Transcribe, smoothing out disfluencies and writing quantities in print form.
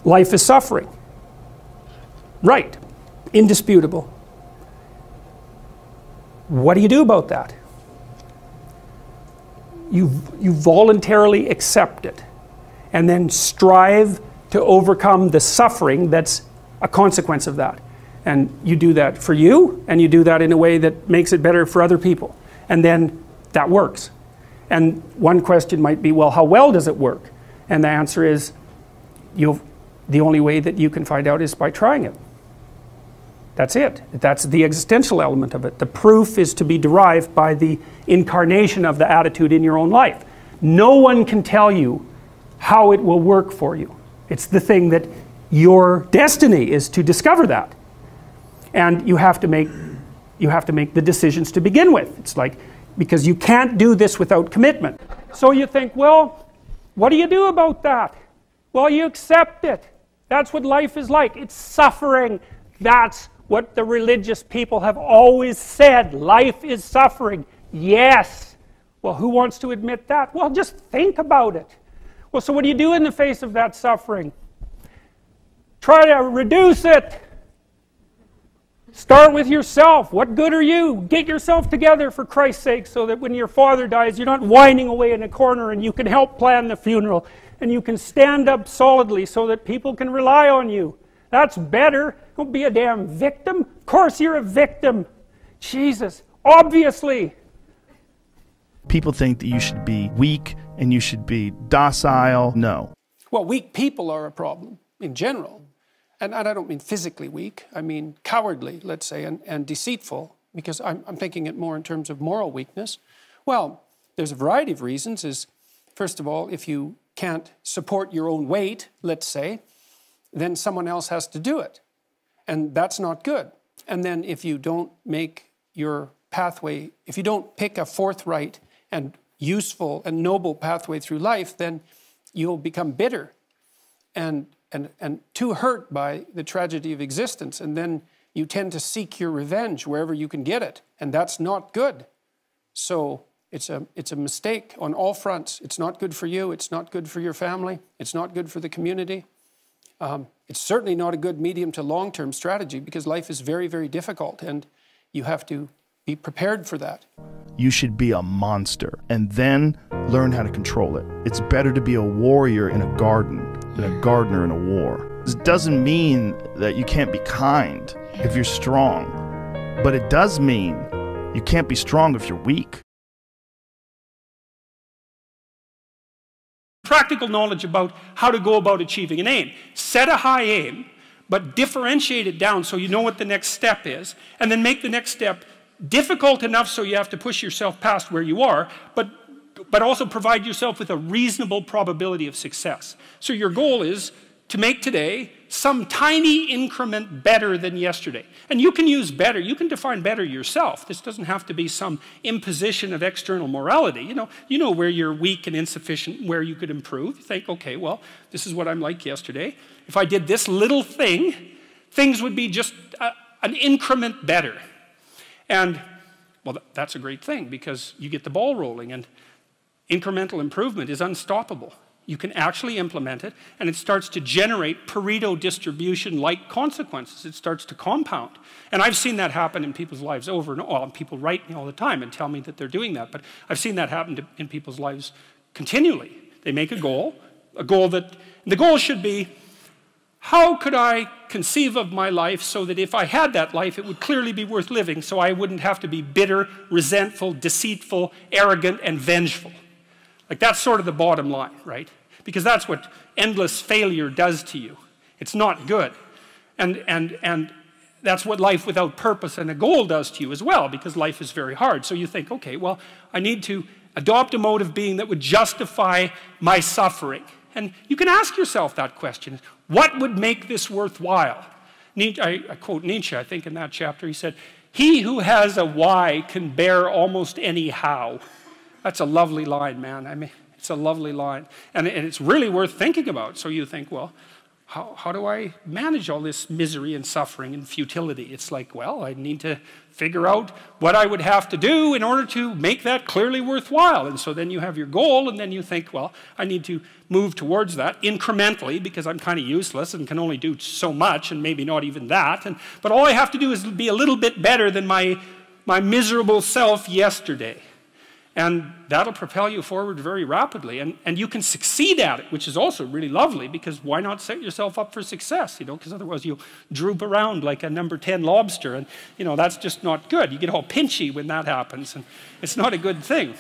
life is suffering. Right. Indisputable. What do you do about that? You voluntarily accept it and then strive to overcome the suffering that's a consequence of that. And you do that for you, and you do that in a way that makes it better for other people. And then that works. And one question might be, well, how well does it work? And the answer is, the only way that you can find out is by trying it. That's it. That's the existential element of it. The proof is to be derived by the incarnation of the attitude in your own life. No one can tell you how it will work for you. It's the thing that your destiny is to discover that. And you have to make the decisions to begin with. It's like, because you can't do this without commitment. So you think, well, what do you do about that? Well, you accept it. That's what life is like. It's suffering. That's what the religious people have always said. Life is suffering. Yes. Well, who wants to admit that? Well, just think about it. Well, so what do you do in the face of that suffering? Try to reduce it. Start with yourself. What good are you? Get yourself together, for Christ's sake, so that when your father dies, you're not whining away in a corner, and you can help plan the funeral, and you can stand up solidly so that people can rely on you. That's better. Don't be a damn victim. Of course you're a victim. Jesus, obviously. People think that you should be weak and you should be docile. No. Well, weak people are a problem in general. And I don't mean physically weak. I mean cowardly, let's say, and deceitful, because I'm thinking it more in terms of moral weakness. Well, there's a variety of reasons. First of all, if you can't support your own weight, let's say, then someone else has to do it. And that's not good. And then if you don't make your pathway, if you don't pick a forthright and useful and noble pathway through life, then you'll become bitter and too hurt by the tragedy of existence. And then you tend to seek your revenge wherever you can get it. And that's not good. So it's a mistake on all fronts. It's not good for you. It's not good for your family. It's not good for the community. It's certainly not a good medium to long-term strategy, because life is very, very difficult, and you have to be prepared for that. You should be a monster and then learn how to control it. It's better to be a warrior in a garden than a gardener in a war. This doesn't mean that you can't be kind if you're strong, but it does mean you can't be strong if you're weak. Practical knowledge about how to go about achieving an aim. Set a high aim, but differentiate it down so you know what the next step is, and then make the next step difficult enough so you have to push yourself past where you are, but also provide yourself with a reasonable probability of success. So your goal is to make today some tiny increment better than yesterday. And you can use better, you can define better yourself. This doesn't have to be some imposition of external morality. You know where you're weak and insufficient, where you could improve. You think, okay, well, this is what I'm like yesterday. If I did this little thing, things would be just an increment better. And, well, that's a great thing, because you get the ball rolling, and incremental improvement is unstoppable. You can actually implement it, and it starts to generate Pareto distribution-like consequences. It starts to compound. And I've seen that happen in people's lives over and over. Well, people write me all the time and tell me that they're doing that, but I've seen that happen in people's lives continually. They make a goal that, the goal should be, how could I conceive of my life so that if I had that life, it would clearly be worth living, so I wouldn't have to be bitter, resentful, deceitful, arrogant, and vengeful. Like, that's sort of the bottom line, right? Because that's what endless failure does to you. It's not good. And that's what life without purpose and a goal does to you as well, because life is very hard. So you think, okay, well, I need to adopt a mode of being that would justify my suffering. And you can ask yourself that question. What would make this worthwhile? I quote Nietzsche, I think, in that chapter. He said, "He who has a why can bear almost any how." That's a lovely line, man. I mean, it's a lovely line. And it's really worth thinking about. So you think, well, how do I manage all this misery and suffering and futility? It's like, well, I need to figure out what I would have to do in order to make that clearly worthwhile. And so then you have your goal, and then you think, well, I need to move towards that incrementally because I'm kind of useless and can only do so much and maybe not even that. But all I have to do is be a little bit better than my miserable self yesterday. And that'll propel you forward very rapidly. And you can succeed at it, which is also really lovely, because why not set yourself up for success, you know, because otherwise you'll droop around like a number 10 lobster, and, you know, that's just not good. You get all pinchy when that happens, and it's not a good thing.